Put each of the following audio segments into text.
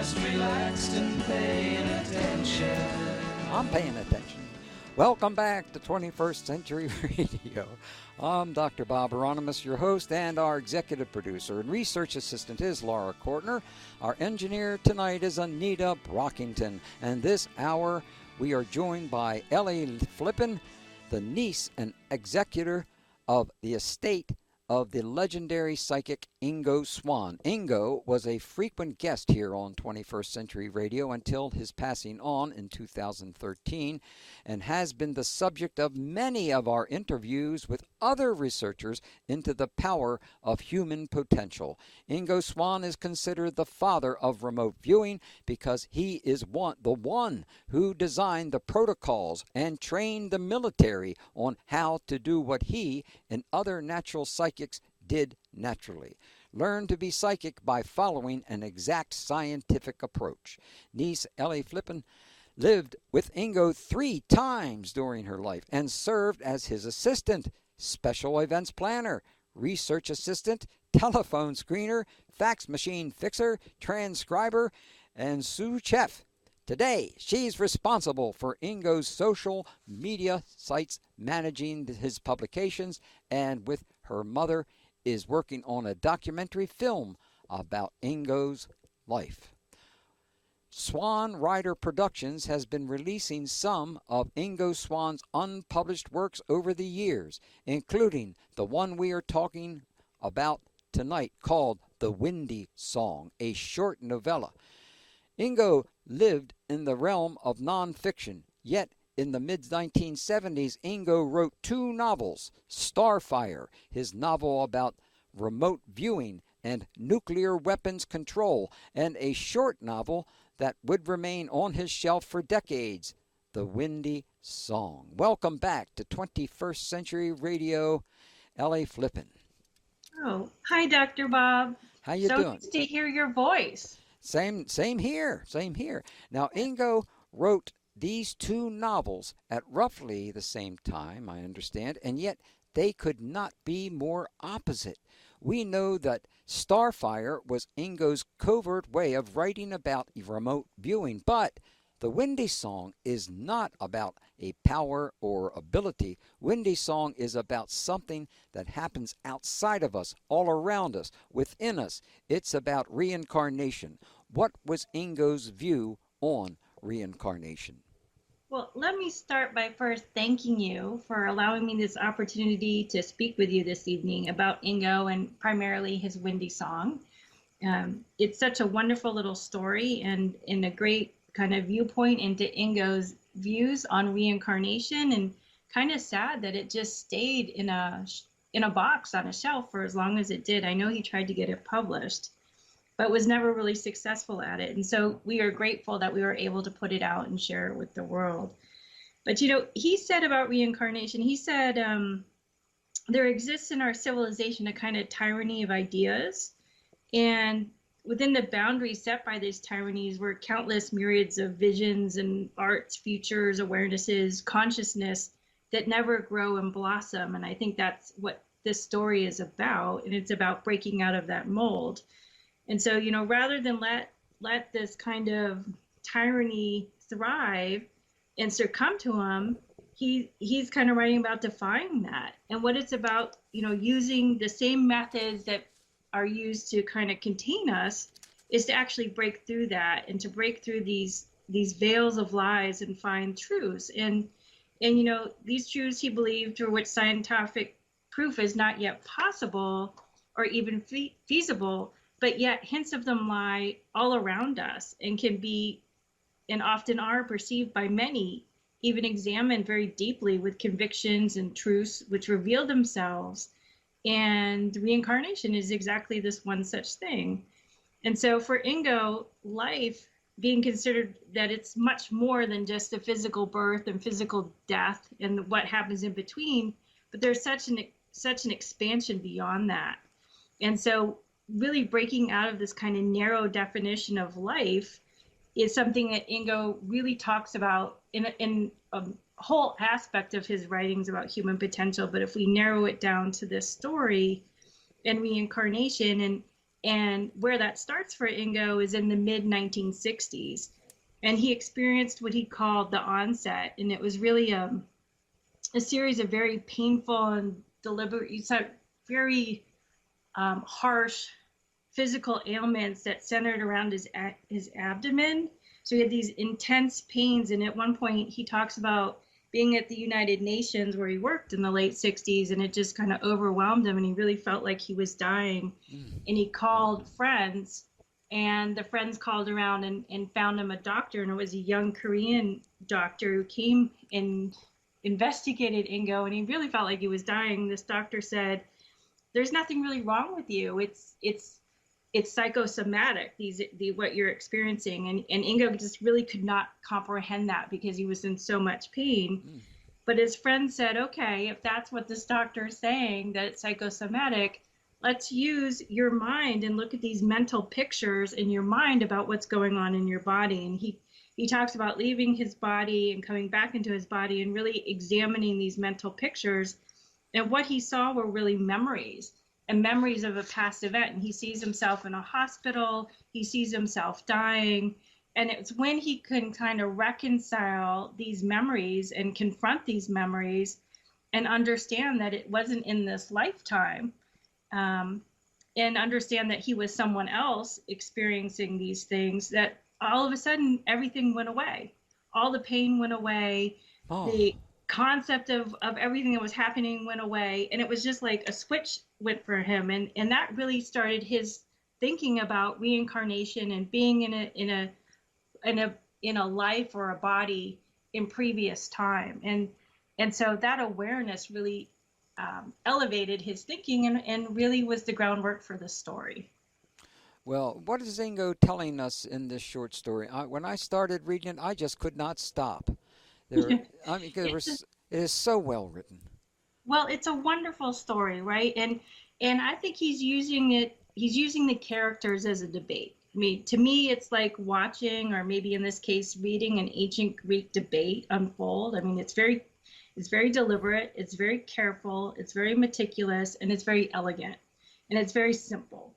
just relaxed and paying attention. I'm paying attention. Welcome back to 21st Century Radio. I'm Dr. Bob Hieronymus, your host, and our executive producer and research assistant is Laura Kortner. Our engineer tonight is Anita Brockington. And this hour, we are joined by Elly Flippen, the niece and executor of the estate of the legendary psychic Ingo Swann. Ingo was a frequent guest here on 21st Century Radio until his passing on in 2013 and has been the subject of many of our interviews with other researchers into the power of human potential. Ingo Swann is considered the father of remote viewing because he is the one who designed the protocols and trained the military on how to do what he and other natural psychics did naturally. Learn to be psychic by following an exact scientific approach. Niece Elly Flippen lived with Ingo 3 times during her life and served as his assistant, special events planner, research assistant, telephone screener, fax machine fixer, transcriber, and sous chef. Today, she's responsible for Ingo's social media sites, managing his publications, and with her mother is working on a documentary film about Ingo's life. Swan Rider Productions has been releasing some of Ingo Swann's unpublished works over the years, including the one we are talking about tonight called The Windy Song, a short novella. Ingo lived in the realm of nonfiction, yet in the mid-1970s, Ingo wrote 2 novels, Starfire, his novel about remote viewing and nuclear weapons control, and a short novel that would remain on his shelf for decades, The Windy Song. Welcome back to 21st Century Radio, Elly Flippen. Oh, hi, Dr. Bob. How you doing? So nice to hear your voice. Same here. Now, Ingo wrote these 2 novels at roughly the same time, I understand, and yet they could not be more opposite. We know that Starfire was Ingo's covert way of writing about remote viewing, but The Windy Song is not about a power or ability. Windy Song is about something that happens outside of us, all around us, within us. It's about reincarnation. What was Ingo's view on reincarnation? Well, let me start by first thanking you for allowing me this opportunity to speak with you this evening about Ingo and primarily his Windy Song. It's such a wonderful little story and a great kind of viewpoint into Ingo's views on reincarnation, and kind of sad that it just stayed in a box on a shelf for as long as it did. I know he tried to get it published, but was never really successful at it. And so we are grateful that we were able to put it out and share it with the world. But, he said about reincarnation, he said, there exists in our civilization a kind of tyranny of ideas. And within the boundaries set by these tyrannies were countless myriads of visions and arts, futures, awarenesses, consciousness that never grow and blossom. And I think that's what this story is about. And it's about breaking out of that mold. And so, rather than let this kind of tyranny thrive and succumb to him, he's kind of writing about defying that. And what it's about, using the same methods that are used to kind of contain us is to actually break through that and to break through these veils of lies and find truths. And these truths he believed, for which scientific proof is not yet possible or even feasible, but yet hints of them lie all around us and can be, and often are, perceived by many, even examined very deeply with convictions and truths which reveal themselves. And reincarnation is exactly this one such thing. And so for Ingo, life being considered that it's much more than just a physical birth and physical death and what happens in between, but there's such an expansion beyond that. And so really breaking out of this kind of narrow definition of life is something that Ingo really talks about in a whole aspect of his writings about human potential. But if we narrow it down to this story and reincarnation, And where that starts for Ingo is in the mid 1960s. And he experienced what he called the onset. And it was really a series of very painful and deliberate, very harsh physical ailments that centered around his abdomen. So he had these intense pains. And at one point, he talks about being at the United Nations where he worked in the late 60s, and it just kind of overwhelmed him, and he really felt like he was dying. And he called friends, and the friends called around and found him a doctor, and it was a young Korean doctor who came and investigated Ingo, and he really felt like he was dying. This doctor said, "There's nothing really wrong with you. It's psychosomatic, what you're experiencing." And Ingo just really could not comprehend that because he was in so much pain. But his friend said, okay, if that's what this doctor is saying, that it's psychosomatic, let's use your mind and look at these mental pictures in your mind about what's going on in your body. And he talks about leaving his body and coming back into his body and really examining these mental pictures. And what he saw were really memories. And memories of a past event. And he sees himself in a hospital, he sees himself dying. And it's when he can kind of reconcile these memories and confront these memories and understand that it wasn't in this lifetime, and understand that he was someone else experiencing these things, that all of a sudden everything went away. All the pain went away. The concept of everything that was happening went away, and it was just like a switch went for him, and that really started his thinking about reincarnation and being in a life or a body in previous time, and so that awareness really elevated his thinking and really was the groundwork for the story. Well, what is Ingo telling us in this short story? When I started reading it, I just could not stop. I mean, it is so well written. Well, it's a wonderful story, right? And I think he's using the characters as a debate. I mean, to me, it's like watching, or maybe in this case, reading an ancient Greek debate unfold. I mean, it's very deliberate, it's very careful, it's very meticulous, and it's very elegant, and it's very simple.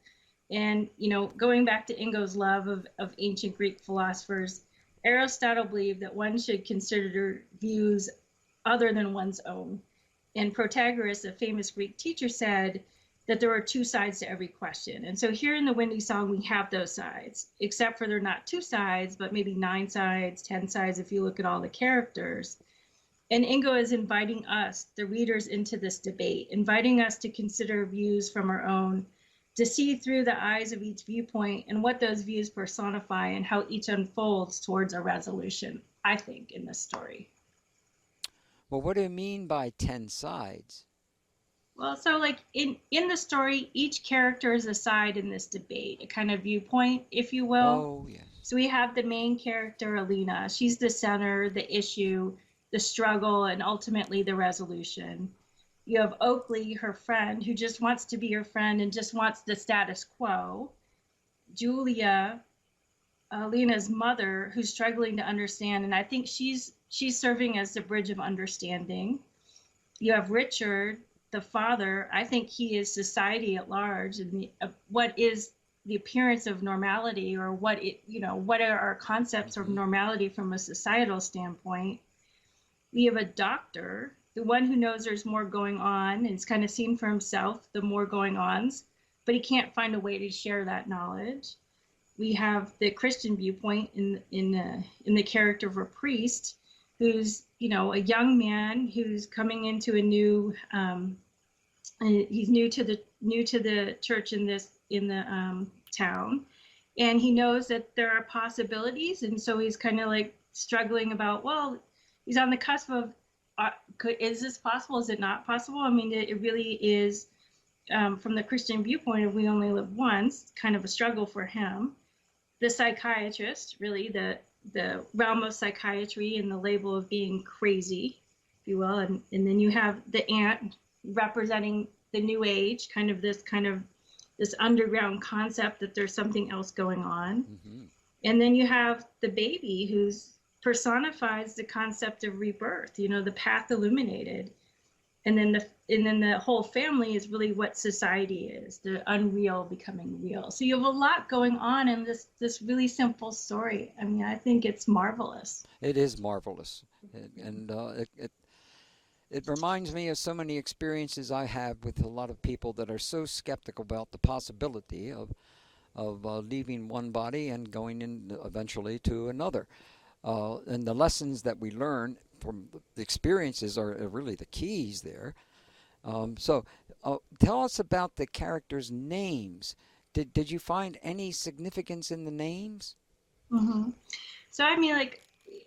And, going back to Ingo's love of ancient Greek philosophers, Aristotle believed that one should consider views other than one's own. And Protagoras, a famous Greek teacher, said that there are two sides to every question. And so here in the Windy Song, we have those sides, except for they're not two sides, but maybe 9 sides, 10 sides, if you look at all the characters. And Ingo is inviting us, the readers, into this debate, inviting us to consider views from our own, to see through the eyes of each viewpoint and what those views personify and how each unfolds towards a resolution, I think, in this story. Well, what do you mean by 10 sides? Well, so like in the story, each character is a side in this debate, a kind of viewpoint, if you will. Oh, yes. So we have the main character, Alina. She's the center, the issue, the struggle, and ultimately the resolution. You have Oakley, her friend, who just wants to be her friend and just wants the status quo. Julia, Alina's mother, who's struggling to understand, and I think she's serving as the bridge of understanding. You have Richard, the father. I think he is society at large, and what is the appearance of normality, or what are our concepts of normality from a societal standpoint. We have a doctor, the one who knows there's more going on and is kind of seen for himself the more going ons, but he can't find a way to share that knowledge. We have the Christian viewpoint in the character of a priest, who's a young man who's coming into a new he's new to the church in the town, and he knows that there are possibilities, and so he's kind of like struggling about, well, he's on the cusp of is this possible, is it not possible? I mean, it really is, from the Christian viewpoint of we only live once, kind of a struggle for him. The psychiatrist, really the realm of psychiatry and the label of being crazy, if you will, and then you have the aunt representing the new age, kind of this underground concept that there's something else going on. Mm-hmm. And then you have the baby who's personifies the concept of rebirth, the path illuminated. And then the whole family is really what society is, the unreal becoming real. So you have a lot going on in this really simple story. I mean, I think it's marvelous. It is marvelous, and it reminds me of so many experiences I have with a lot of people that are so skeptical about the possibility of leaving one body and going in eventually to another. And the lessons that we learn from the experiences are really the keys there. So tell us about the characters' names. Did you find any significance in the names? Hmm. So I mean, like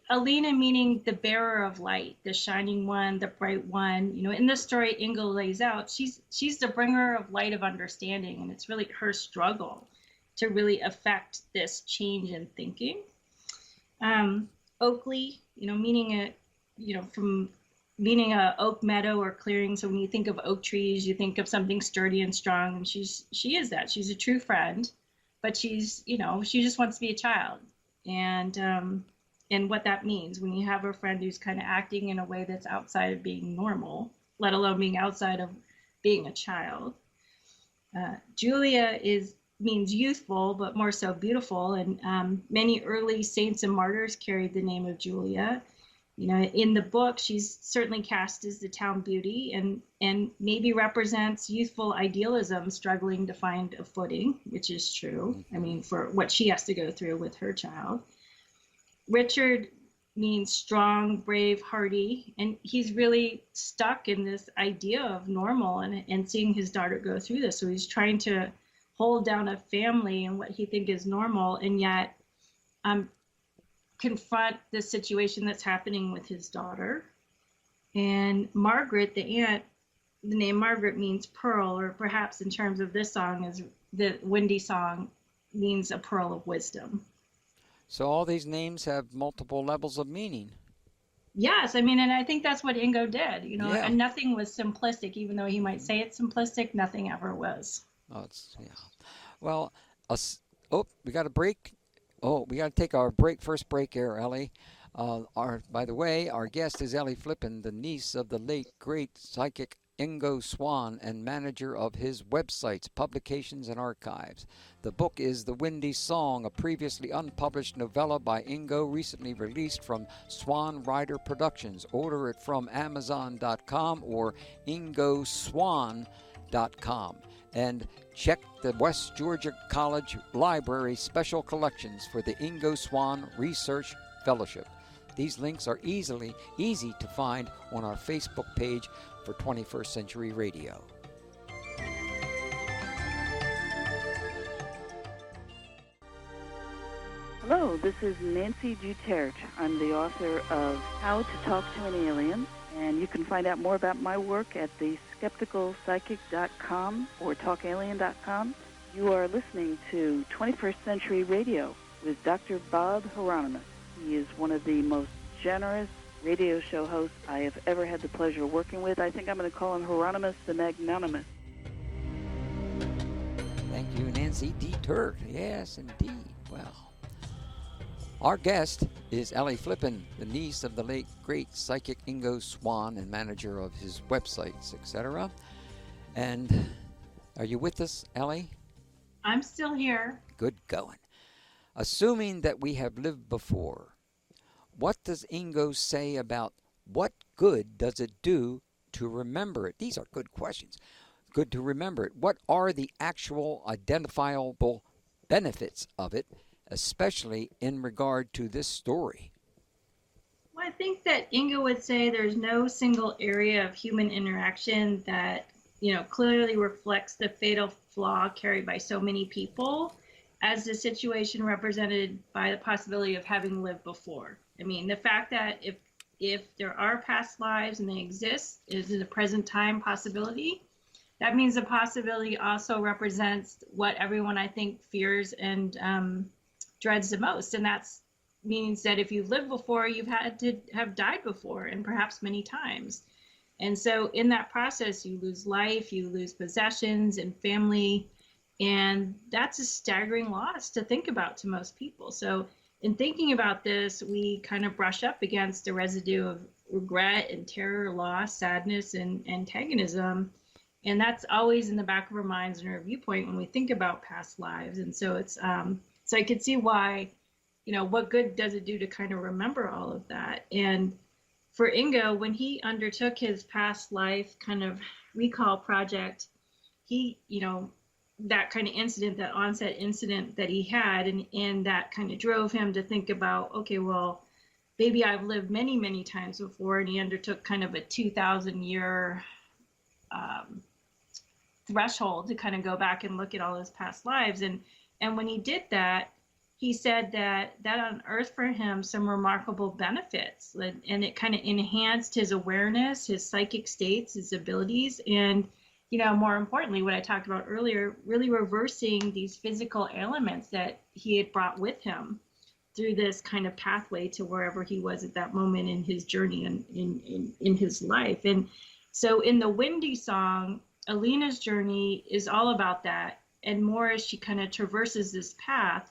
Alina meaning the bearer of light, the shining one, the bright one. You know, in this story, Ingo lays out she's the bringer of light of understanding, and it's really her struggle to really affect this change in thinking. Oakley, meaning from meaning a oak meadow or clearing. So when you think of oak trees, you think of something sturdy and strong, and she is that. She's a true friend, but she just wants to be a child, and what that means when you have a friend who's kind of acting in a way that's outside of being normal, let alone being outside of being a child. Julia means youthful, but more so beautiful. And many early saints and martyrs carried the name of Julia. In the book, she's certainly cast as the town beauty and maybe represents youthful idealism struggling to find a footing, which is true. I mean, for what she has to go through with her child. Richard means strong, brave, hardy, and he's really stuck in this idea of normal and seeing his daughter go through this. So he's trying to hold down a family and what he thinks is normal, and yet confront the situation that's happening with his daughter. And Margaret, the aunt, the name Margaret means pearl, or perhaps in terms of this song, is the Windy song means a pearl of wisdom. So all these names have multiple levels of meaning. Yes, I mean, and I think that's what Ingo did, Yeah. and nothing was simplistic, even though he might say it's simplistic, nothing ever was. Oh, yeah. Well, we got a break. Oh, we got to take our first break here, Elly. By the way, our guest is Elly Flippen, the niece of the late great psychic Ingo Swann and manager of his websites, publications, and archives. The book is The Windy Song, a previously unpublished novella by Ingo, recently released from Swan Rider Productions. Order it from Amazon.com or ingoswann.com. And check the West Georgia College Library special collections for the Ingo Swann Research Fellowship. These links are easy to find on our Facebook page for 21st Century Radio. Hello, this is Nancy Guterres. I'm the author of How to Talk to an Alien, and you can find out more about my work at theskepticalpsychic.com or talkalien.com. You are listening to 21st Century Radio with Dr. Bob Hieronymus. He is one of the most generous radio show hosts I have ever had the pleasure of working with. I think I'm going to call him Hieronymus the Magnanimous. Thank you, Nancy Guterres. Yes, indeed. Well, our guest is Elly Flippen, the niece of the late great psychic Ingo Swann and manager of his websites, etc. And are you with us, Elly? I'm still here. Good going. Assuming that we have lived before, what does Ingo say about what good does it do to remember it? These are good questions. Good to remember it. What are the actual identifiable benefits of it, especially in regard to this story? Well, I think that Ingo would say there's no single area of human interaction that, clearly reflects the fatal flaw carried by so many people as the situation represented by the possibility of having lived before. I mean, the fact that if there are past lives and they exist is in the present time possibility, that means the possibility also represents what everyone, I think, fears and dreads the most. And that means that if you've lived before, you've had to have died before, and perhaps many times. And so in that process, you lose life, you lose possessions and family, and that's a staggering loss to think about to most people. So in thinking about this, we kind of brush up against the residue of regret and terror, loss, sadness, and antagonism. And that's always in the back of our minds and our viewpoint when we think about past lives. And so it's so I could see why, what good does it do to kind of remember all of that? And for Ingo, when he undertook his past life kind of recall project, he, that kind of incident, that onset incident that he had, and that kind of drove him to think about, okay, well, maybe I've lived many, many times before. And he undertook kind of a 2,000-year threshold to kind of go back and look at all his past lives. And when he did that, he said that unearthed for him some remarkable benefits, and it kind of enhanced his awareness, his psychic states, his abilities, and more importantly, what I talked about earlier, really reversing these physical ailments that he had brought with him through this kind of pathway to wherever he was at that moment in his journey and in his life. And so in the Windy song, Alina's journey is all about that, and more as she kind of traverses this path.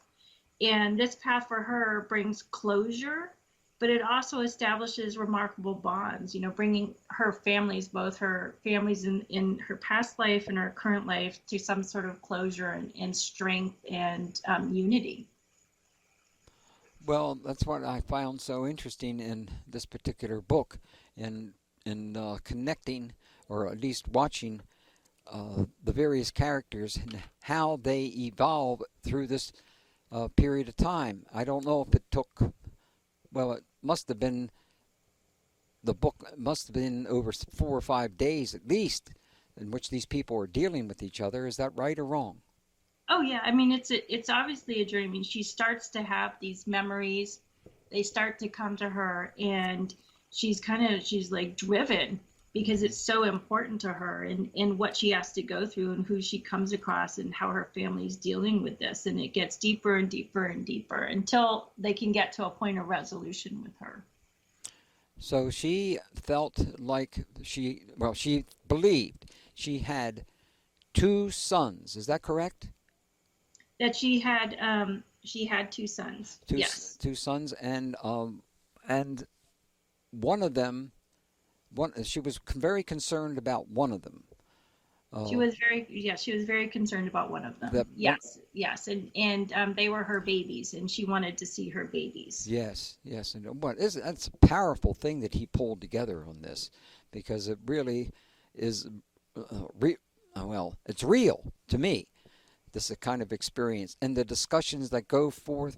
And this path for her brings closure, but it also establishes remarkable bonds, bringing her families, both her families in her past life and her current life, to some sort of closure and strength and unity. Well, that's what I found so interesting in this particular book, in connecting, or at least watching the various characters and how they evolve through this period of time. I don't know if it took, well, it must have been, the book must have been over 4 or 5 days at least, in which these people are dealing with each other. That right or wrong? Oh yeah, I mean, it's obviously a journey. I mean, she starts to have these memories. They start to come to her, and she's like driven, because it's so important to her, and what she has to go through and who she comes across and how her family's dealing with this. And it gets deeper and deeper and deeper until they can get to a point of resolution with her. So she felt like she believed she had 2 sons. Is that correct? That she had 2 sons. Yes. 2 sons, and one of them, she was very concerned about one of them. She was very concerned about one of them. Yes, and they were her babies, and she wanted to see her babies. Yes, and that's a powerful thing that he pulled together on this, because it really is, it's real to me. This kind of experience, and the discussions that go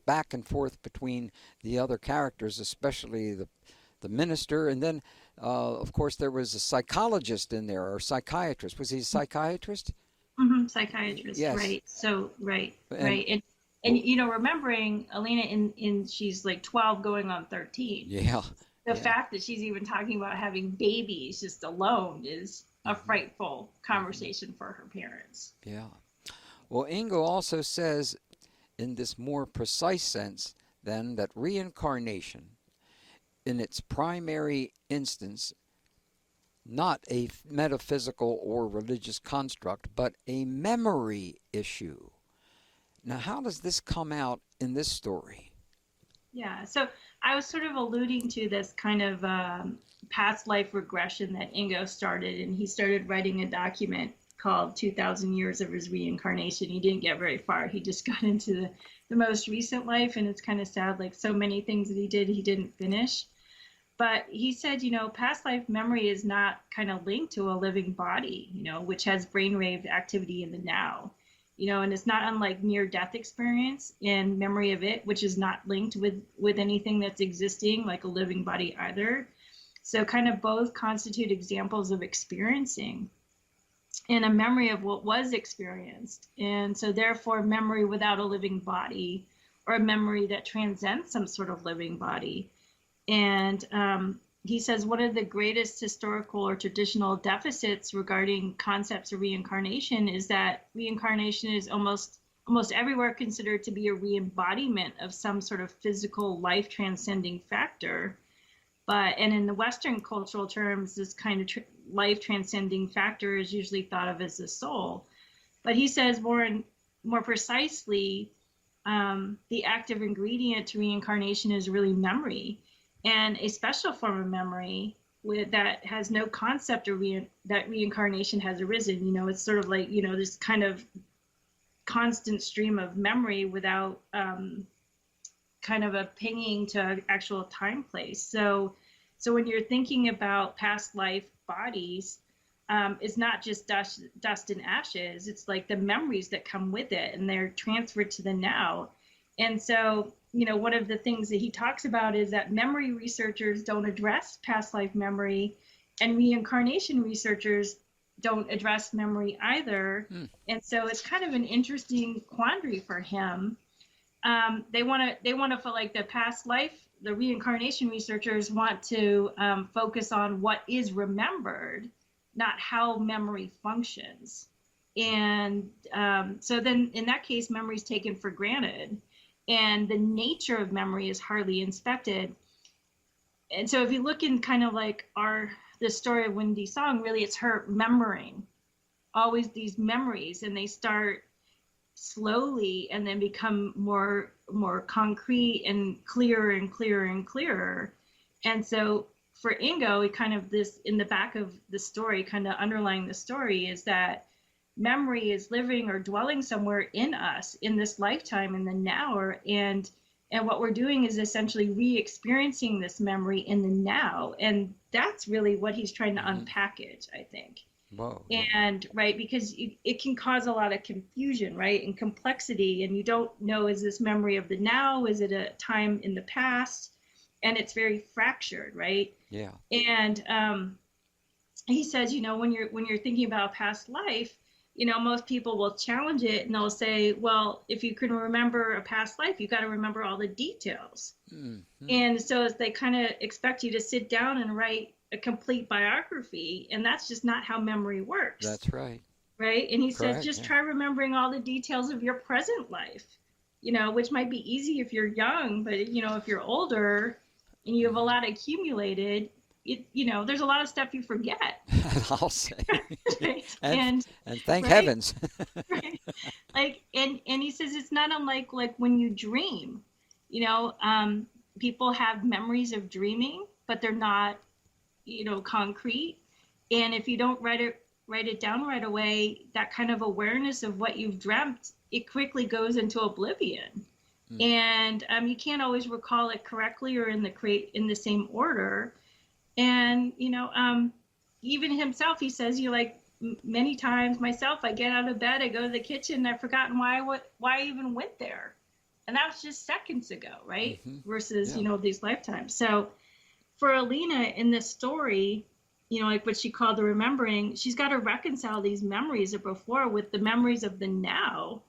back and forth between the other characters, especially the minister, and then of course there was a psychologist in there, or psychiatrist. Was he a psychiatrist? Mm-hmm, psychiatrist. Yes. Right. So right. And remembering Alina in she's like 12 going on 13. Yeah. The fact that she's even talking about having babies just alone is a frightful conversation for her parents. Yeah. Well, Ingo also says, in this more precise sense, then, that reincarnation, in its primary instance, not a metaphysical or religious construct, but a memory issue. Now, how does this come out in this story? Yeah, so I was sort of alluding to this kind of past life regression that Ingo started, and he started writing a document called 2,000 Years of His Reincarnation. He didn't get very far. He just got into the most recent life, and it's kind of sad, like so many things that he didn't finish. But he said, past life memory is not kind of linked to a living body, which has brainwave activity in the now, and it's not unlike near-death experience and memory of it, which is not linked with anything that's existing, like a living body either. So kind of both constitute examples of experiencing and a memory of what was experienced. And so therefore memory without a living body, or a memory that transcends some sort of living body. And he says one of the greatest historical or traditional deficits regarding concepts of reincarnation is that reincarnation is almost everywhere considered to be a re-embodiment of some sort of physical life transcending factor. And in the Western cultural terms, this kind of life transcending factor is usually thought of as the soul. But he says more precisely, the active ingredient to reincarnation is really memory. and a special form of memory that has no concept of that reincarnation has arisen. It's sort of like, this kind of constant stream of memory without kind of a pinging to actual time place. So when you're thinking about past life bodies, it's not just dust and ashes. It's like the memories that come with it, and they're transferred to the now. And so, one of the things that he talks about is that memory researchers don't address past life memory, and reincarnation researchers don't address memory either. And so it's kind of an interesting quandary for him. They want to feel like the past life, the reincarnation researchers want to focus on what is remembered, not how memory functions. And so then in that case, memory is taken for granted, and the nature of memory is hardly inspected. And so if you look in kind of like the story of Wendy Song, really it's her remembering always these memories, and they start slowly and then become more concrete and clearer and clearer and clearer. And so for Ingo, it kind of this in the back of the story, kind of underlying the story, is that memory is living or dwelling somewhere in us in this lifetime, in the now, and what we're doing is essentially re-experiencing this memory in the now. And that's really what he's trying to unpackage, I think. Whoa. And right, because it can cause a lot of confusion, right, and complexity, and you don't know, is this memory of the now, is it a time in the past? And it's very fractured, right? Yeah. And he says, when you're thinking about a past life, most people will challenge it, and they'll say, well, if you can remember a past life, you got to remember all the details. And so they kind of expect you to sit down and write a complete biography, and that's just not how memory works. That's right. Right? And he Correct, says, just yeah. try remembering all the details of your present life, which might be easy if you're young, but if you're older and you have a lot accumulated, there's a lot of stuff you forget. I'll say. Right? and thank right? heavens. Right? Like, and he says it's not unlike like when you dream. People have memories of dreaming, but they're not, concrete. And if you don't write it down right away, that kind of awareness of what you've dreamt, it quickly goes into oblivion. And you can't always recall it correctly or in the same order. And even himself, he says, many times myself, I get out of bed, I go to the kitchen, and I've forgotten why I even went there, and that was just seconds ago, right? Versus these lifetimes. So for Alina in this story, like what she called the remembering, she's got to reconcile these memories of before with the memories of the now.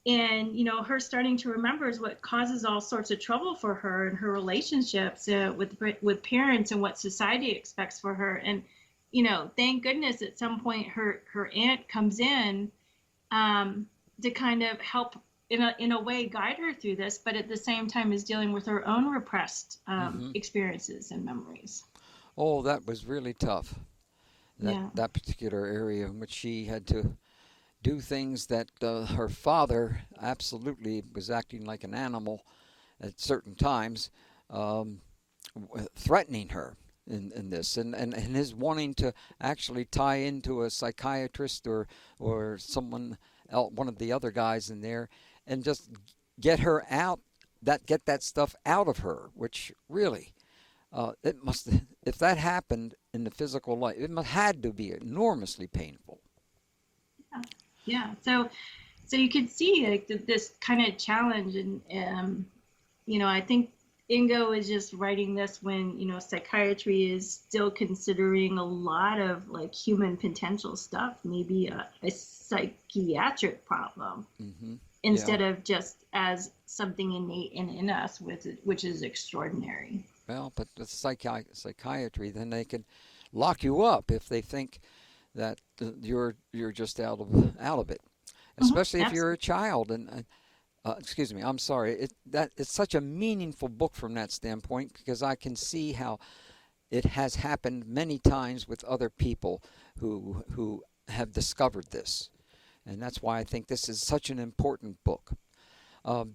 And her starting to remember is what causes all sorts of trouble for her and her relationships with parents and what society expects for her. And thank goodness at some point her aunt comes in to kind of help in a way guide her through this, but at the same time is dealing with her own repressed experiences and memories. Oh, that was really tough. That particular area in which she had to do things that her father absolutely was acting like an animal at certain times, threatening her in this, and his wanting to actually tie into a psychiatrist or someone else, one of the other guys in there, and just get her out, get that stuff out of her, which really, it must, if that happened in the physical life, it had to be enormously painful. Yeah. So you can see like this kind of challenge, and I think Ingo is just writing this when psychiatry is still considering a lot of like human potential stuff, maybe a psychiatric problem, instead of just as something innate in us, which is extraordinary. Well, but with psychiatry, then they can lock you up if they think that you're just out of it, especially if you're a child. And excuse me, I'm sorry. It's such a meaningful book from that standpoint, because I can see how it has happened many times with other people who have discovered this, and that's why I think this is such an important book.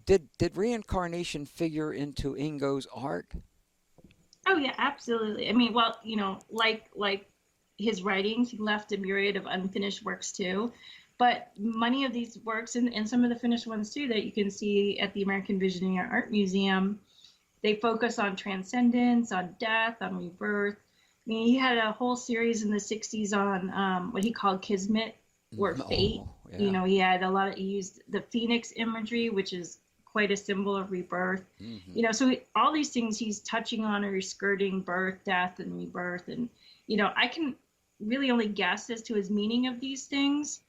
Did reincarnation figure into Ingo's art? Oh yeah, absolutely. I mean, well, like his writings, he left a myriad of unfinished works too. But many of these works, and some of the finished ones too, that you can see at the American Visionary Art Museum, they focus on transcendence, on death, on rebirth. I mean, he had a whole series in the 60s on what he called kismet or fate. Oh, yeah. He had he used the phoenix imagery, which is quite a symbol of rebirth. So all these things he's touching on are skirting birth, death, and rebirth. And, I can really only guess as to his meaning of these things.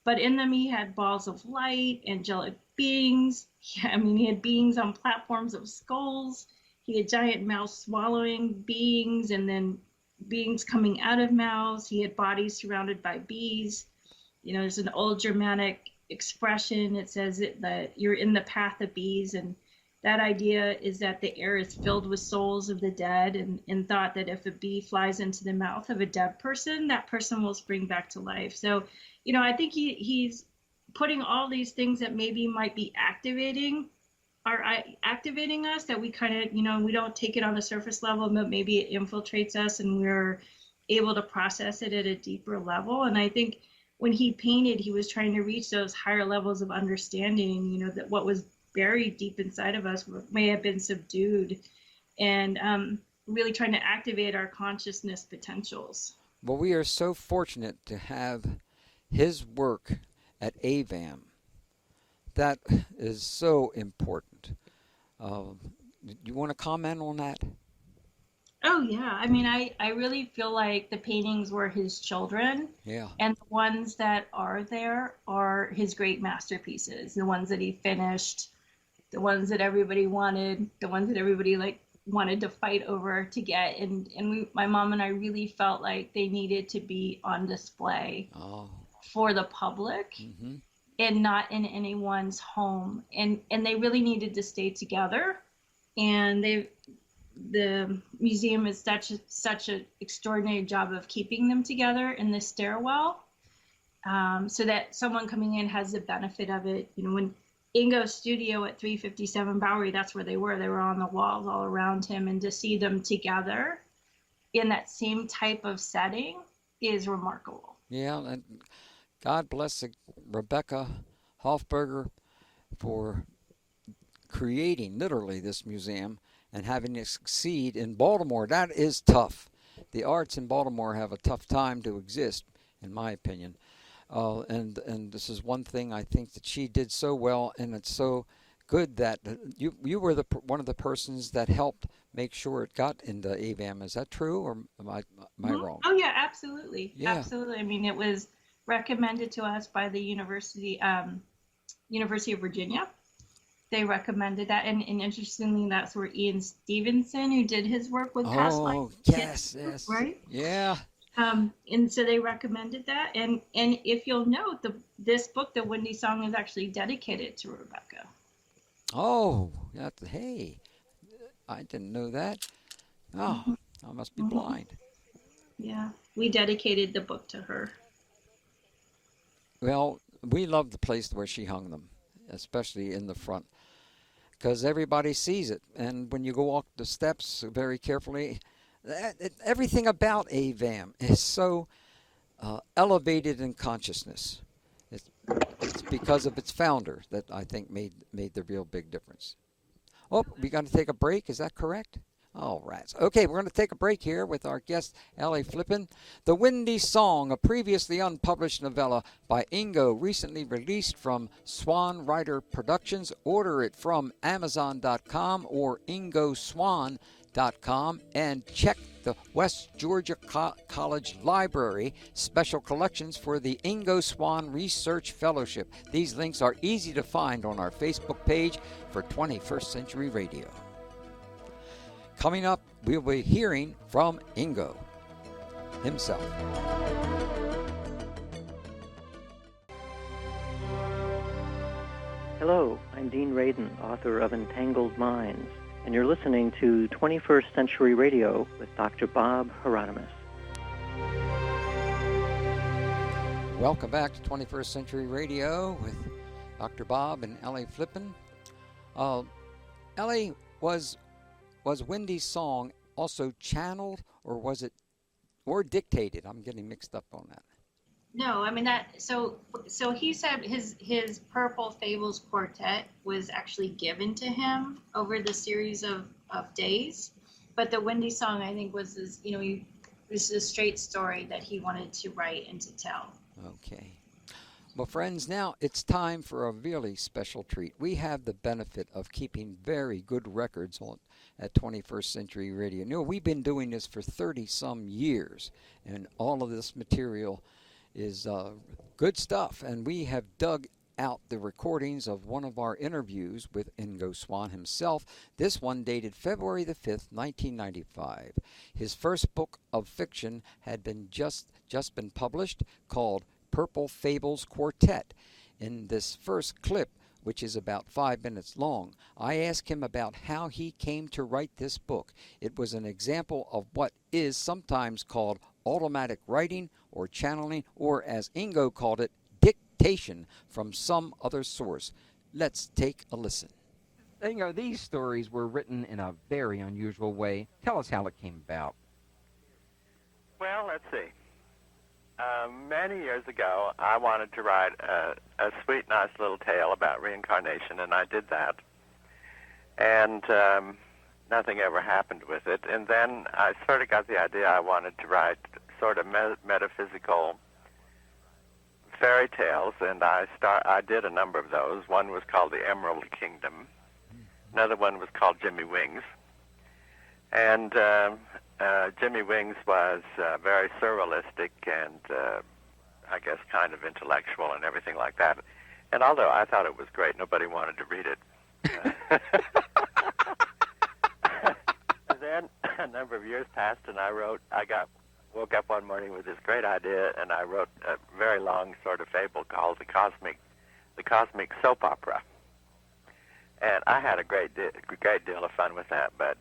But in them, he had balls of light, angelic beings. He had beings on platforms of skulls. He had giant mouths swallowing beings, and then beings coming out of mouths. He had bodies surrounded by bees. There's an old Germanic expression. It says that you're in the path of bees, and that idea is that the air is filled with souls of the dead, and thought that if a bee flies into the mouth of a dead person, that person will spring back to life. So, I think he's putting all these things that maybe might be activating us, that we kind of, we don't take it on the surface level, but maybe it infiltrates us and we're able to process it at a deeper level. And I think when he painted, he was trying to reach those higher levels of understanding, that what was buried deep inside of us may have been subdued, and really trying to activate our consciousness potentials. Well, we are so fortunate to have his work at AVAM. That is so important. You want to comment on that? Oh, yeah. I really feel like the paintings were his children. Yeah. And the ones that are there are his great masterpieces, the ones that he finished, the ones that everybody wanted, the ones that everybody wanted to fight over to get. And my mom and I really felt like they needed to be on display for the public. Mm-hmm. And not in anyone's home, and they really needed to stay together. And the museum is such an extraordinary job of keeping them together in the stairwell, so that someone coming in has the benefit of it. When Ingo's studio at 357 Bowery, that's where they were. They were on the walls all around him, and to see them together in that same type of setting is remarkable. Yeah, and God bless Rebecca Hofberger for creating literally this museum and having it succeed in Baltimore. That is tough. The arts in Baltimore have a tough time to exist, in my opinion. And this is one thing I think that she did so well, and it's so good that you were one of the persons that helped make sure it got into AVAM. Is that true, or am I wrong? Oh yeah, absolutely. Yeah. Absolutely. It was recommended to us by the University of Virginia. They recommended that, and interestingly, that's where Ian Stevenson, who did his work with past life. Oh, yes, right? Yeah. And so they recommended that, and if you'll note, this book, The Windy Song, is actually dedicated to Rebecca. Oh, hey, I didn't know that. Oh, I must be blind. Yeah, we dedicated the book to her. Well, we love the place where she hung them, especially in the front, because everybody sees it. And when you go up the steps very carefully, everything about AVAM is so elevated in consciousness. It's because of its founder that I think made the real big difference. Oh, we got to take a break. Is that correct? All right. Okay, we're going to take a break here with our guest, Elly Flippen. The Windy Song, a previously unpublished novella by Ingo, recently released from Swann Writer Productions. Order it from Amazon.com or IngoSwann.com, and check the West Georgia College Library special collections for the Ingo Swann Research Fellowship. These links are easy to find on our Facebook page for 21st Century Radio. Coming up, we'll be hearing from Ingo himself. Hello, I'm Dean Radin, author of Entangled Minds, and you're listening to 21st Century Radio with Dr. Bob Hieronymus. Welcome back to 21st Century Radio with Dr. Bob and Elly Flippen. Elly, was Windy's Song also channeled, or was it, or dictated? I'm getting mixed up on that. No, I mean that. So he said his Purple Fables quartet was actually given to him over the series of days, but the Windy Song, I think, was his. This is a straight story that he wanted to write and to tell. Okay. Well, friends, now it's time for a really special treat. We have the benefit of keeping very good records at 21st Century Radio. We've been doing this for 30-some years, and all of this material is good stuff. And we have dug out the recordings of one of our interviews with Ingo Swann himself. This one dated February the 5th, 1995. His first book of fiction had been just been published, called Purple Fables Quartet. In this first clip, which is about 5 minutes long, I asked him about how he came to write this book. It was an example of what is sometimes called automatic writing or channeling, or as Ingo called it, dictation from some other source. Let's take a listen. Ingo, these stories were written in a very unusual way. Tell us how it came about. Well, let's see. Many years ago, I wanted to write a sweet, nice little tale about reincarnation, and I did that. And nothing ever happened with it. And then I sort of got the idea I wanted to write sort of metaphysical fairy tales, and I did a number of those. One was called The Emerald Kingdom. Another one was called Jimmy Wings. And Jimmy Wings was very surrealistic and I guess kind of intellectual and everything like that. And although I thought it was great, nobody wanted to read it. Then a number of years passed, and woke up one morning with this great idea, and I wrote a very long sort of fable called the Cosmic Soap Opera. And I had a great deal of fun with that, but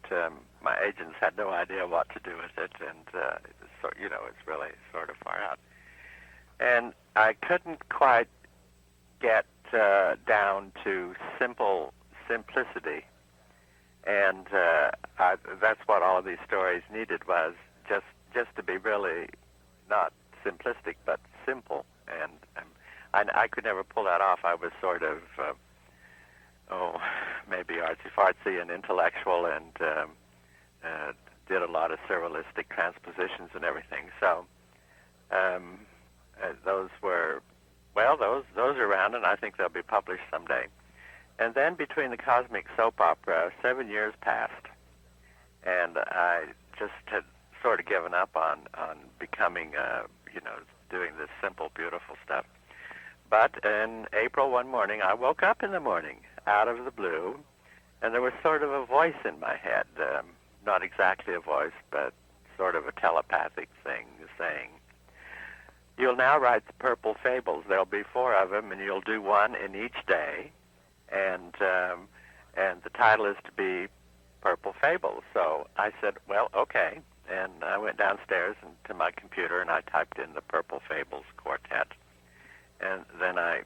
my agents had no idea what to do with it, and it's really sort of far out. And I couldn't quite get down to simplicity, and that's what all of these stories needed, was just to be really not simplistic but simple. And I could never pull that off. I was sort of maybe artsy-fartsy and intellectual, and did a lot of surrealistic transpositions and everything. So those are around, and I think they'll be published someday. And then between the Cosmic Soap Opera, 7 years passed, and I just had sort of given up on becoming, doing this simple, beautiful stuff. But in April one morning, I woke up in the morning out of the blue, and there was sort of a voice in my head, not exactly a voice, but sort of a telepathic thing saying, "You'll now write the Purple Fables. There'll be 4 of them, and you'll do one in each day, and the title is to be Purple Fables." So I said, well, okay, and I went downstairs to my computer, and I typed in the Purple Fables Quartet, and then I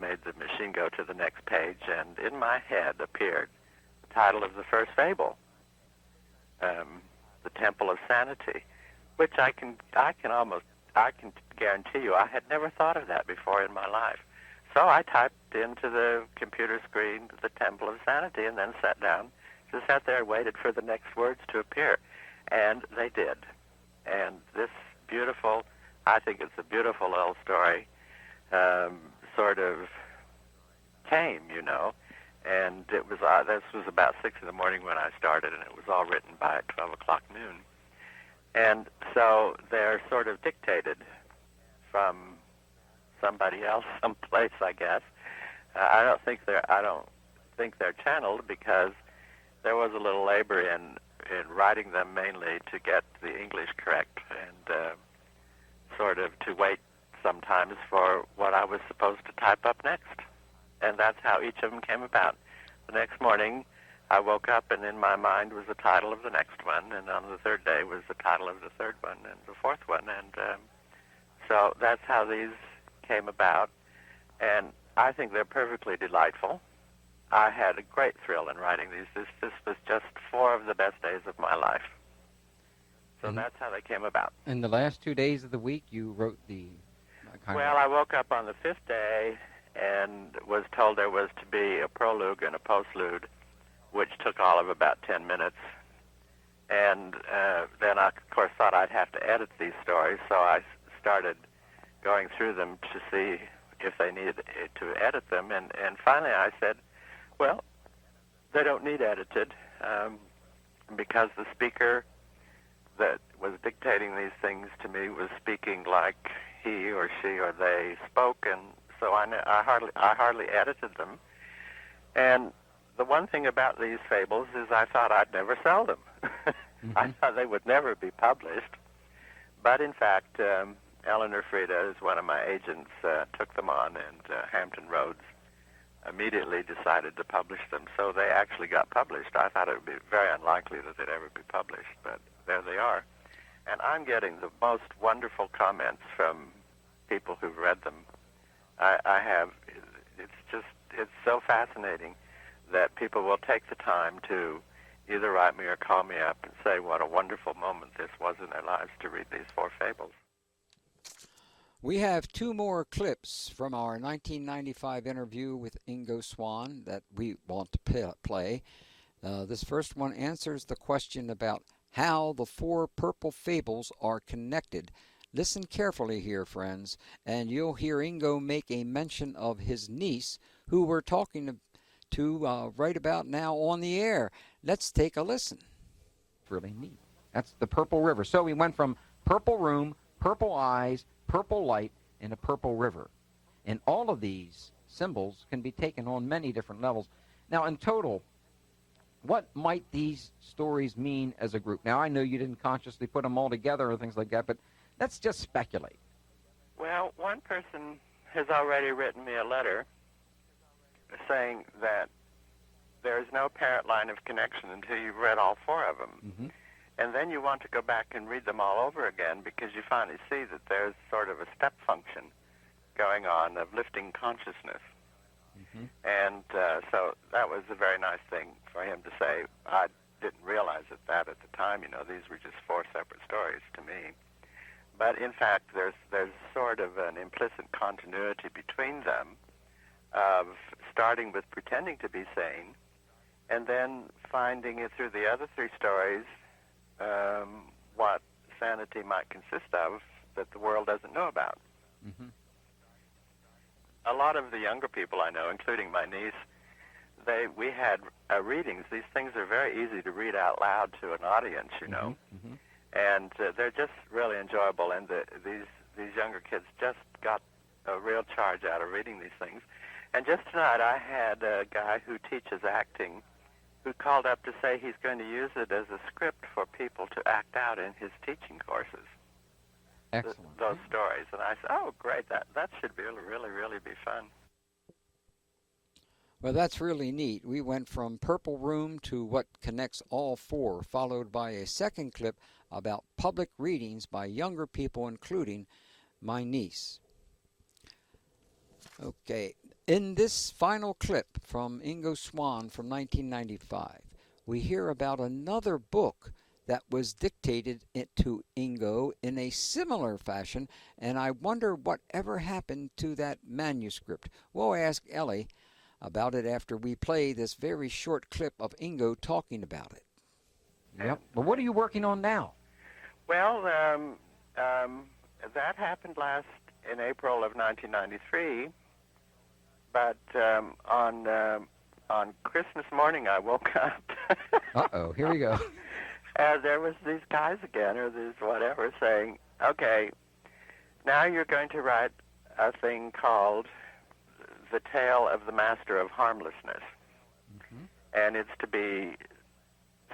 made the machine go to the next page, and in my head appeared the title of the first fable, The Temple of Sanity, which I can guarantee you I had never thought of that before in my life. So I typed into the computer screen the Temple of Sanity, and then sat down, just sat there and waited for the next words to appear, and they did. And this beautiful, I think it's a beautiful little story, sort of came, and it was this was about 6 in the morning when I started, and it was all written by 12 o'clock noon. And so they're sort of dictated from somebody else, someplace, I guess. I don't think they're channeled, because there was a little labor in writing them, mainly to get the English correct, and sort of to wait sometimes for what I was supposed to type up next. And that's how each of them came about. The next morning, I woke up, and in my mind was the title of the next one, and on the third day was the title of the third one, and the fourth one, and so that's how these came about. And I think they're perfectly delightful. I had a great thrill in writing these. This was just 4 of the best days of my life. So that's how they came about. In the last 2 days of the week, you wrote the Well, I woke up on the fifth day and was told there was to be a prologue and a postlude, which took all of about 10 minutes. And then I, of course, thought I'd have to edit these stories, so I started going through them to see if they needed to edit them. And finally I said, well, they don't need edited, because the speaker that was dictating these things to me was speaking like he or she or they spoke, and so I hardly edited them. And the one thing about these fables is I thought I'd never sell them. I thought they would never be published. But in fact, Eleanor Frieda, is one of my agents, took them on, and Hampton Roads immediately decided to publish them. So they actually got published. I thought it would be very unlikely that they'd ever be published, but there they are. And I'm getting the most wonderful comments from people who've read them. I have. It's so fascinating that people will take the time to either write me or call me up and say what a wonderful moment this was in their lives to read these 4 fables. We have 2 more clips from our 1995 interview with Ingo Swann that we want to play. This first one answers the question about how the 4 purple fables are connected. Listen carefully here, friends, and you'll hear Ingo make a mention of his niece, who we're talking to right about now on the air. Let's take a listen. really neat. That's the Purple River. So we went from purple room, purple eyes, purple light, and a purple river. And all of these symbols can be taken on many different levels. Now, in total, what might these stories mean as a group? Now, I know you didn't consciously put them all together or things like that, but let's just speculate. Well, one person has already written me a letter saying that there is no apparent line of connection until you've read all four of them. Mm-hmm. And then you want to go back and read them all over again because you finally see that there's sort of a step function going on of lifting consciousness. Mm-hmm. And so that was a very nice thing for him to say. I didn't realize that at the time. You know, these were just four separate stories to me. But in fact, there's sort of an implicit continuity between them of starting with pretending to be sane and then finding it through the other three stories what sanity might consist of that the world doesn't know about. Mm-hmm. A lot of the younger people I know, including my niece, we had readings. These things are very easy to read out loud to an audience, you know. Mm-hmm. And they're just really enjoyable, and these younger kids just got a real charge out of reading these things. And just tonight I had a guy who teaches acting who called up to say he's going to use it as a script for people to act out in his teaching courses. Excellent. Those stories. And I said, oh, great, that should be really be fun. Well, that's really neat. We went from Purple Room to what connects all four, followed by a second clip about public readings by younger people, including my niece. Okay, in this final clip from Ingo Swann from 1995, we hear about another book that was dictated to Ingo in a similar fashion, and I wonder whatever happened to that manuscript. We'll ask Elly about it after we play this very short clip of Ingo talking about it. Yep. But what are you working on now? Well, that happened in April of 1993, but on Christmas morning I woke up. Uh-oh, here we go. There was these guys again, or these whatever, saying, okay, now you're going to write a thing called The Tale of the Master of Harmlessness. Mm-hmm. And it's to be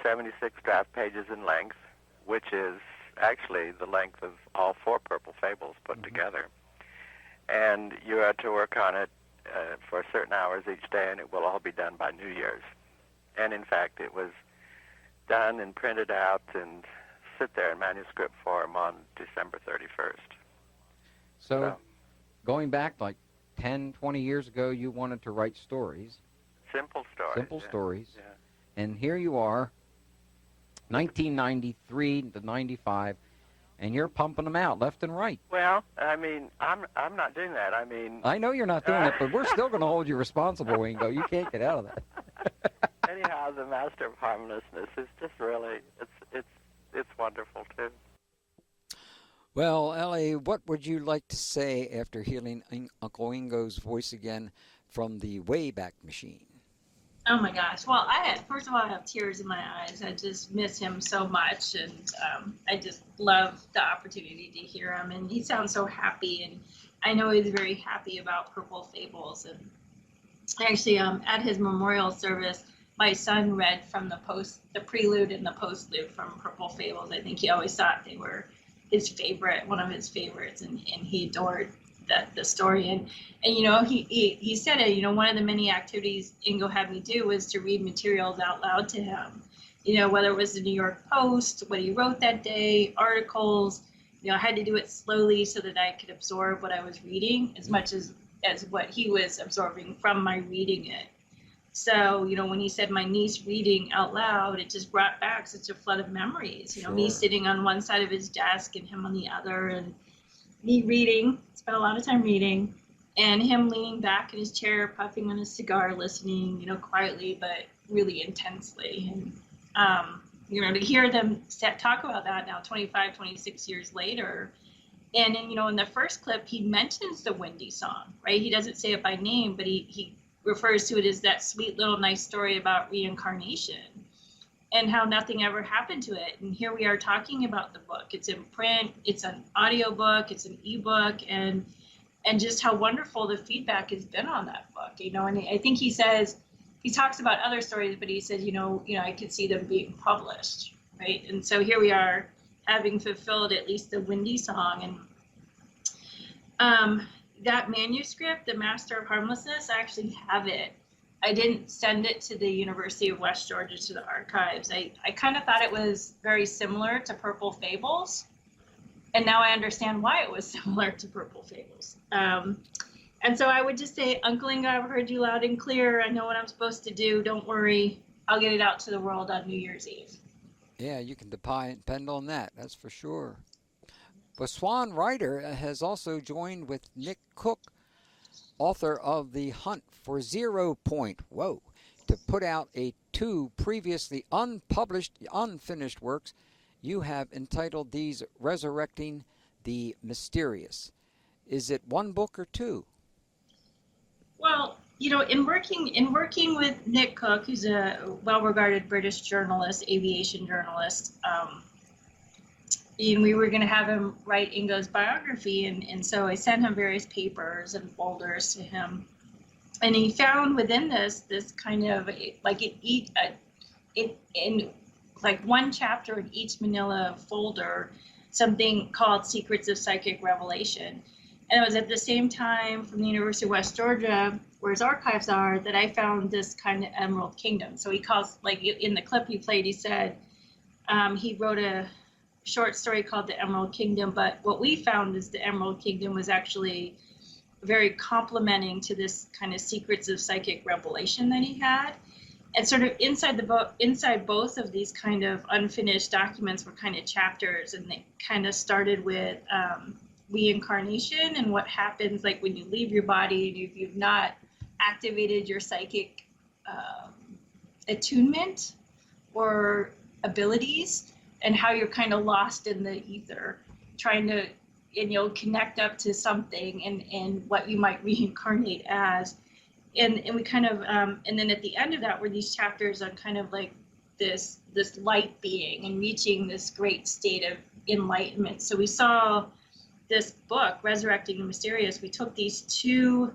76 draft pages in length, which is actually the length of all four Purple Fables put together. And you are to work on it for certain hours each day, and it will all be done by New Year's. And in fact, it was done and printed out and sit there in manuscript form on December 31st. So going back like 10, 20 years ago, you wanted to write stories. Simple stories. Simple yeah. stories. Yeah. And here you are 1993 to 95, and you're pumping them out left and right. Well, I mean, I'm not doing that. I mean, I know you're not doing it, but we're still going to hold you responsible, Ingo. You can't get out of that. anyhow, the Master of Harmlessness is just really, it's wonderful too. Well, Elly, what would you like to say after hearing Uncle Ingo's voice again from the Wayback Machine? Oh my gosh. Well, first of all, I have tears in my eyes. I just miss him so much. And I just love the opportunity to hear him. And he sounds so happy. And I know he's very happy about Purple Fables. And actually, at his memorial service, my son read from the prelude and the postlude from Purple Fables. I think he always thought they were his favorite, one of his favorites. And he adored the story. And you know, he said it, you know, one of the many activities Ingo had me do was to read materials out loud to him, you know, whether it was the New York Post, what he wrote that day, articles. You know, I had to do it slowly so that I could absorb what I was reading as much as what he was absorbing from my reading it. So, you know, when he said my niece reading out loud, it just brought back such a flood of memories, you know, me sitting on one side of his desk and him on the other, and me reading, spent a lot of time reading, and him leaning back in his chair, puffing on his cigar, listening, you know, quietly, but really intensely. And, you know, to hear them talk about that now, 25, 26 years later. And then, you know, in the first clip, he mentions the Windy song, right? He doesn't say it by name, but he refers to it as that sweet little nice story about reincarnation and how nothing ever happened to it. And here we are talking about the book. It's in print, it's an audio book, it's an ebook, and just how wonderful the feedback has been on that book, you know. And I think he talks about other stories, but he says, you know, I could see them being published, right? And so here we are having fulfilled at least the Windy song. And that manuscript, The Master of Harmlessness, I actually have it. I didn't send it to the University of West Georgia to the archives. I kind of thought it was very similar to Purple Fables. And now I understand why it was similar to Purple Fables. And so I would just say, Uncle Ingo, I've heard you loud and clear. I know what I'm supposed to do. Don't worry. I'll get it out to the world on New Year's Eve. Yeah, you can depend on that. That's for sure. But Swann Writer has also joined with Nick Cook, author of The Hunt for 0 Point, to put out 2 previously unpublished, unfinished works you have entitled these Resurrecting the Mysterious. Is it 1 book or 2? Well, you know, in working with Nick Cook, who's a well-regarded British journalist, aviation journalist, and we were going to have him write Ingo's biography, and so I sent him various papers and folders to him, and he found within this kind of like in like 1 chapter in each manila folder, something called Secrets of Psychic Revelation. And it was at the same time from the University of West Georgia, where his archives are, that I found this kind of Emerald Kingdom. So he calls, like in the clip he played, he said he wrote a short story called The Emerald Kingdom, but what we found is the Emerald Kingdom was actually very complementing to this kind of Secrets of Psychic Revelation that he had. And sort of inside the book, inside both of these kind of unfinished documents were kind of chapters, and they kind of started with reincarnation and what happens like when you leave your body and if you've not activated your psychic attunement or abilities, and how you're kind of lost in the ether trying to, and you'll connect up to something and what you might reincarnate as. And we kind of, and then at the end of that were these chapters on kind of like this light being and reaching this great state of enlightenment. So we saw this book, Resurrecting the Mysterious. We took these 2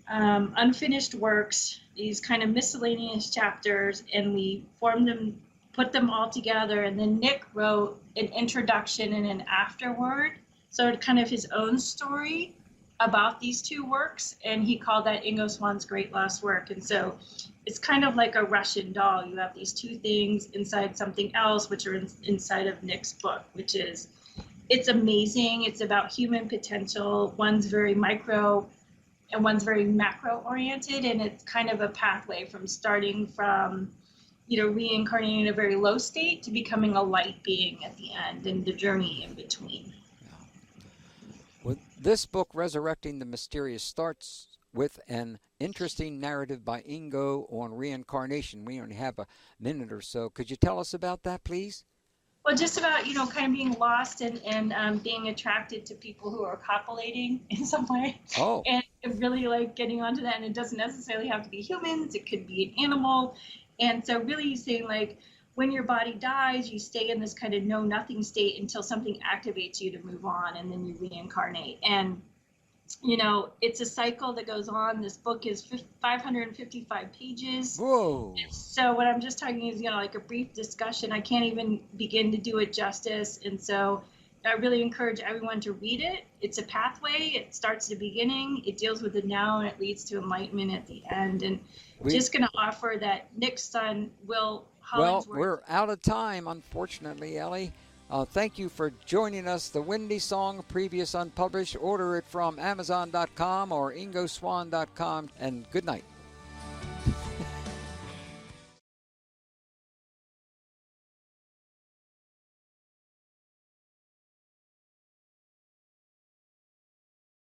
unfinished works, these kind of miscellaneous chapters, and we formed them, put them all together. And then Nick wrote an introduction and an afterword, so kind of his own story about these 2 works, and he called that Ingo Swann's Great Lost Work. And so it's kind of like a Russian doll. You have these 2 things inside something else, which are inside of Nick's book, which is, it's amazing. It's about human potential. One's very micro and one's very macro oriented, and it's kind of a pathway from starting from, reincarnating in a very low state to becoming a light being at the end, and the journey in between. Well, this book, Resurrecting the Mysterious, starts with an interesting narrative by Ingo on reincarnation. We only have a minute or so. Could you tell us about that, please? Well, just about, kind of being lost and being attracted to people who are copulating in some way. Oh. And really like getting onto that. And it doesn't necessarily have to be humans. It could be an animal. And so really saying like, when your body dies, you stay in this kind of know-nothing state until something activates you to move on, and then you reincarnate. And it's a cycle that goes on. This book is 555 pages. Whoa. So what I'm just talking is, like a brief discussion. I can't even begin to do it justice. And so I really encourage everyone to read it. It's a pathway. It starts at the beginning. It deals with the now, and it leads to enlightenment at the end. And just going to offer that Nick's son, Will Hollingsworth. Well, we're out of time, unfortunately, Elly. Thank you for joining us. The Windy Song, previous unpublished. Order it from Amazon.com or IngoSwann.com. And good night.